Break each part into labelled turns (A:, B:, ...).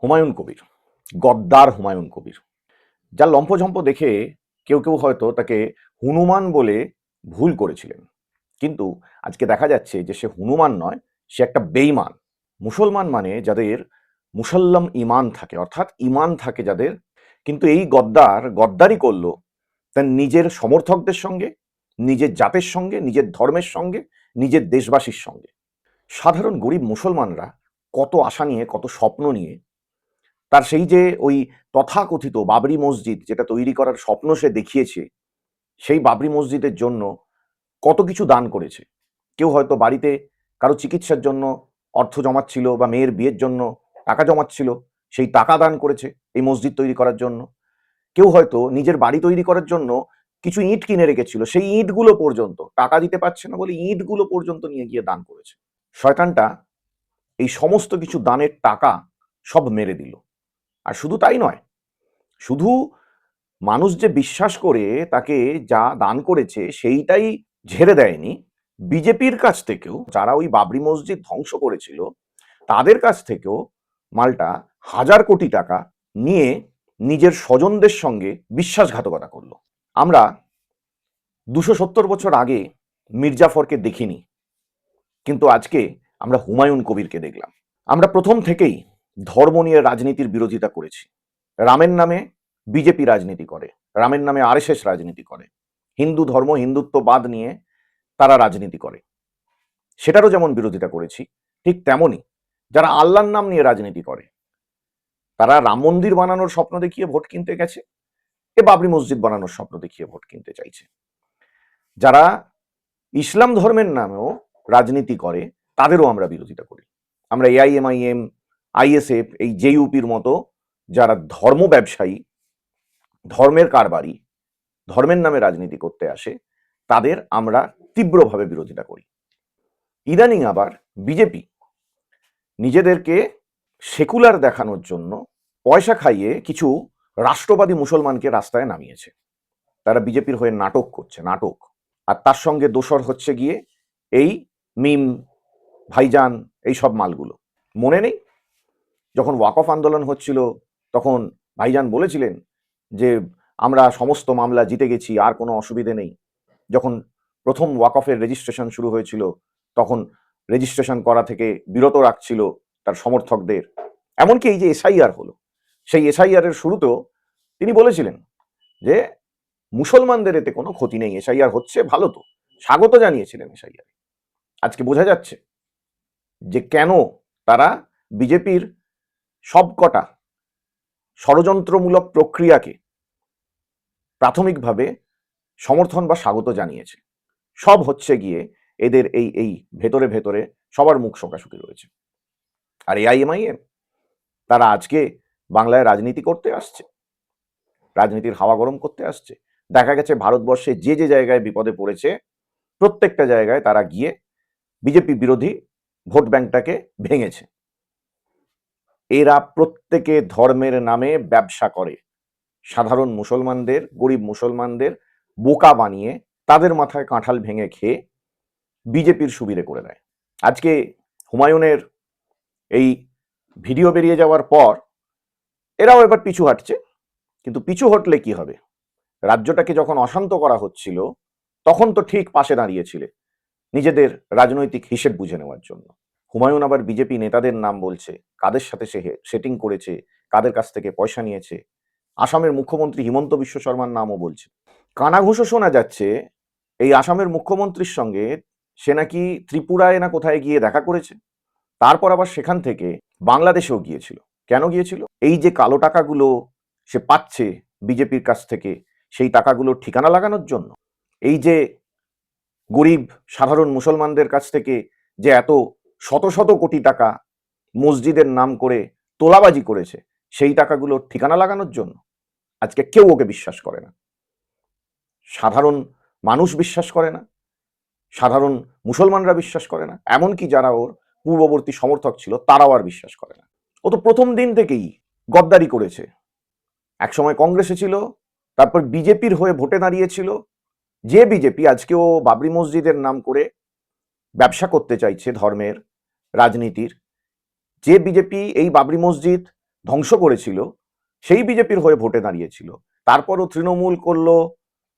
A: হুমায়ুন কবির, গদ্দার হুমায়ুন কবির, যার লম্ফঝম্প দেখে কেউ কেউ হয়তো তাকে হনুমান বলে ভুল করেছিলেন, কিন্তু আজকে দেখা যাচ্ছে যে সে হনুমান নয়, সে একটা বেঈমান। মুসলমান মানে যাদের মুসাল্লাম ইমান থাকে, অর্থাৎ ইমান থাকে যাদের। কিন্তু এই গদ্দার গদ্দারি করলো তার নিজের সমর্থকদের সঙ্গে, নিজের জাতের সঙ্গে, নিজের ধর্মের সঙ্গে, নিজের দেশবাসীর সঙ্গে। সাধারণ গরিব মুসলমানরা কত আশা নিয়ে, কত স্বপ্ন নিয়ে তার সেই যে ওই তথাকথিত বাবরি মসজিদ যেটা তৈরি করার স্বপ্ন সে দেখিয়েছে, সেই বাবরি মসজিদের জন্য কত কিছু দান করেছে। কেউ হয়তো বাড়িতে কারো চিকিৎসার জন্য অর্থ জমাচ্ছিল, বা মেয়ের বিয়ের জন্য টাকা জমাচ্ছিল, সেই টাকা দান করেছে এই মসজিদ তৈরি করার জন্য। কেউ হয়তো নিজের বাড়ি তৈরি করার জন্য কিছু ইট কিনে রেখেছিল, সেই ইটগুলো পর্যন্ত টাকা দিতে পারছে না বলে ইটগুলো পর্যন্ত নিয়ে গিয়ে দান করেছে। শয়তানটা এই সমস্ত কিছু দানের টাকা সব মেরে দিল। আর শুধু তাই নয়, শুধু মানুষ যে বিশ্বাস করে তাকে যা দান করেছে সেইটাই ঝেড়ে দেয়নি, বিজেপির কাছ থেকেও, যারা ওই বাবরি মসজিদ ধ্বংস করেছিল তাদের কাছ থেকেও মালটা হাজার কোটি টাকা নিয়ে নিজের স্বজনদের সঙ্গে বিশ্বাসঘাতকতা করলো। আমরা 270 বছর আগে মির্জাফরকে দেখিনি, কিন্তু আজকে আমরা হুমায়ুন কবিরকে দেখলাম। আমরা প্রথম থেকেই ধর্ম নিয়ে রাজনীতির বিরোধিতা করেছি। রামের নামে বিজেপি রাজনীতি করে, রামের নামে আরএসএস রাজনীতি করে, হিন্দু ধর্ম, হিন্দুত্ববাদ নিয়ে তারা রাজনীতি করে, সেটারও যেমন বিরোধিতা করেছি, ঠিক তেমনই যারা আল্লাহর নাম নিয়ে রাজনীতি করে, তারা রাম মন্দির বানানোর স্বপ্ন দেখিয়ে ভোট কিনতে গেছে, এ বাবরি মসজিদ বানানোর স্বপ্ন দেখিয়ে ভোট কিনতে চাইছে। যারা ইসলাম ধর্মের নামেও রাজনীতি করে তাদেরও আমরা বিরোধিতা করি। আমরা এআইএমআইএম, আইএসএফ, এই জেইউপির মতো যারা ধর্ম ব্যবসায়ী, ধর্মের কারবারি, ধর্মের নামে রাজনীতি করতে আসে, তাদের আমরা তীব্রভাবে বিরোধিতা করি। ইদানিং আবার বিজেপি নিজেদেরকে সেকুলার দেখানোর জন্য পয়সা খাইয়ে কিছু রাষ্ট্রবাদী মুসলমানকে রাস্তায় নামিয়েছে। তারা বিজেপির হয়ে নাটক করছে, নাটক। আর তার সঙ্গে দোসর হচ্ছে গিয়ে এই মিম, ভাইজান, এই সব মালগুলো। মনে নেই যখন ওয়াকফ আন্দোলন হচ্ছিল তখন ভাইজান বলেছিলেন যে আমরা সমস্ত মামলা জিতে গেছি, আর কোনো অসুবিধে নেই। যখন প্রথম ওয়াকফের রেজিস্ট্রেশন শুরু হয়েছিল তখন রেজিস্ট্রেশন করা থেকে বিরত রাখছিল তার সমর্থকদের। এমনকি এই যে এসআইআর হলো, সেই এসআইআর এর শুরুতেও তিনি বলেছিলেন যে মুসলমানদের এতে কোনো ক্ষতি নেই, এসআইআর হচ্ছে ভালো, তো স্বাগত জানিয়েছিলেন এসআইআর। আজকে বোঝা যাচ্ছে যে কেন তারা বিজেপির সবকটা ষড়যন্ত্রমূলক প্রক্রিয়াকে প্রাথমিকভাবে সমর্থন বা স্বাগত জানিয়েছে। সব হচ্ছে গিয়ে এদের এই এই ভেতরে ভেতরে সবার মুখ শোকাশুকি রয়েছে। আর এআইএমআইএম তারা আজকে বাংলায় রাজনীতি করতে আসছে, রাজনীতির হাওয়া গরম করতে আসছে। দেখা গেছে ভারতবর্ষে যে যে জায়গায় বিপদে পড়েছে প্রত্যেকটা জায়গায় তারা গিয়ে বিজেপি বিরোধী ভোট ব্যাংকটাকে ভেঙেছে। এরা প্রত্যেকে ধর্মের নামে ব্যবসা করে, সাধারণ মুসলমানদের, গরিব মুসলমানদের বোকা বানিয়ে তাদের মাথায় কাঁঠাল ভেঙে খেয়ে বিজেপির সুবিধে করে দেয়। আজকে হুমায়ুনের এই ভিডিও বেরিয়ে যাওয়ার পর এরাও এবার পিছু হাঁটছে, কিন্তু পিছু হটলে কি হবে? রাজ্যটাকে যখন অশান্ত করা হচ্ছিল তখন তো ঠিক পাশে দাঁড়িয়েছিলে নিজেদের রাজনৈতিক হিসেব বুঝে নেওয়ার জন্য। হুমায়ুন আবার বিজেপি নেতাদের নাম বলছে, কাদের সাথে সে সেটিং করেছে, কাদের কাছ থেকে পয়সা নিয়েছে। আসামের মুখ্যমন্ত্রী হিমন্ত বিশ্ব শর্মার নামও বলছে। কানাঘুষো শোনা যাচ্ছে এই আসামের মুখ্যমন্ত্রীর সঙ্গে সে নাকি ত্রিপুরায় না কোথায় গিয়ে দেখা করেছে, তারপর আবার সেখান থেকে বাংলাদেশেও গিয়েছিল। কেন গিয়েছিল? এই যে কালো টাকাগুলো সে পাচ্ছে বিজেপির কাছ থেকে, সেই টাকাগুলোর ঠিকানা লাগানোর জন্য। এই যে গরিব সাধারণ মুসলমানদের কাছ থেকে যে এত শত শত কোটি টাকা মসজিদের নাম করে তোলাবাজি করেছে, সেই টাকাগুলোর ঠিকানা লাগানোর জন্য। আজকে কেউ ওকে বিশ্বাস করে না, সাধারণ মানুষ বিশ্বাস করে না, সাধারণ মুসলমানরা বিশ্বাস করে না, এমনকি যারা ওর পূর্ববর্তী সমর্থক ছিল তারাও আর বিশ্বাস করে না। ও তো প্রথম দিন থেকেই গদ্দারি করেছে। একসময় কংগ্রেসে ছিল, তারপর বিজেপির হয়ে ভোটে দাঁড়িয়েছিল। যে বিজেপি আজকে ও বাবরি মসজিদের নাম করে ব্যবসা করতে চাইছে ধর্মের, রাজনীতির, যে বিজেপি এই বাবরি মসজিদ ধ্বংস করেছিল সেই বিজেপির হয়ে ভোটে দাঁড়িয়েছিল, তারপরও তৃণমূল করলো,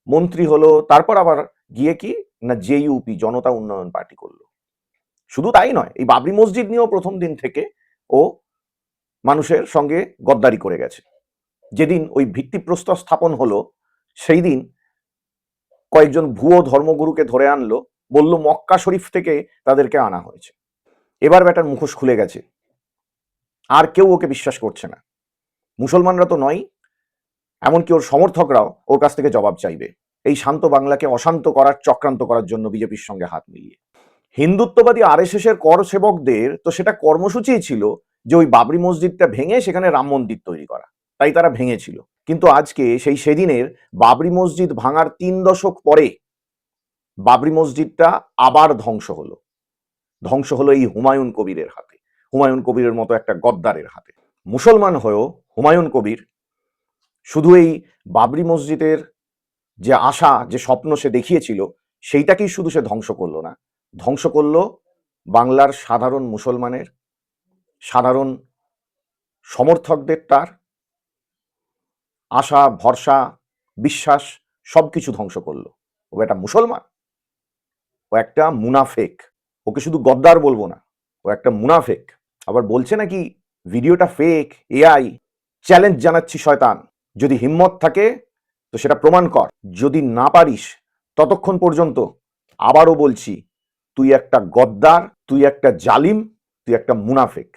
A: মন্ত্রী হলো, তারপর আবার গিয়ে কি না জেইউপি জনতা উন্নয়ন পার্টি করলো। শুধু তাই নয়, এই বাবরি মসজিদ নিয়েও প্রথম দিন থেকে ও মানুষের সঙ্গে গদ্দারি করে গেছে। যেদিন ওই ভিত্তিপ্রস্তর স্থাপন হলো সেই দিন কয়েকজন ভুয়ো ধর্মগুরুকে ধরে আনলো, বলল মক্কা শরীফ থেকে তাদেরকে আনা হয়েছে। এবার ব্যাটার মুখোশ খুলে গেছে, আর কেউ ওকে বিশ্বাস করছে না। মুসলমানরা তো নয়, এমনকি ওর সমর্থকরাও ওর কাছ থেকে জবাব চাইবে এই শান্ত বাংলাকে অশান্ত করার চক্রান্ত করার জন্য বিজেপির সঙ্গে হাত মিলিয়ে। হিন্দুত্ববাদী আরএসএস এর কর সেবকদের তো সেটা কর্মসূচিই ছিল যে ওই বাবরি মসজিদটা ভেঙে সেখানে রাম মন্দির তৈরি করা, তাই তারা ভেঙেছিল। কিন্তু আজকে সেদিনের বাবরি মসজিদ ভাঙার 3 দশক পরে বাবরি মসজিদটা আবার ধ্বংস হলো এই হুমায়ুন কবিরের হাতে, হুমায়ুন কবিরের মতো একটা গদ্দারের হাতে। মুসলমান হয়েও হুমায়ুন কবির শুধু এই বাবরি মসজিদের যে আশা, যে স্বপ্ন সে দেখিয়েছিল সেইটাকেই শুধু সে ধ্বংস করলো না, ধ্বংস করলো বাংলার সাধারণ মুসলমানের, সাধারণ সমর্থকদের, তার আশা, ভরসা, বিশ্বাস সবকিছু ধ্বংস করলো। ও একটা মুসলমান, ও একটা মুনাফেক। ওকে শুধু গদ্দার বলবো না, ও একটা মুনাফেক। আবার বলছে নাকি ভিডিওটা ফেক, এআই। চ্যালেঞ্জ জানাচ্ছি শয়তান, যদি হিম্মত থাকে তো সেটা প্রমাণ কর, যদি না পারিস ততক্ষণ পর্যন্ত আবারও বলছি, তুই একটা গদ্দার, তুই একটা জালিম, তুই একটা মুনাফেক।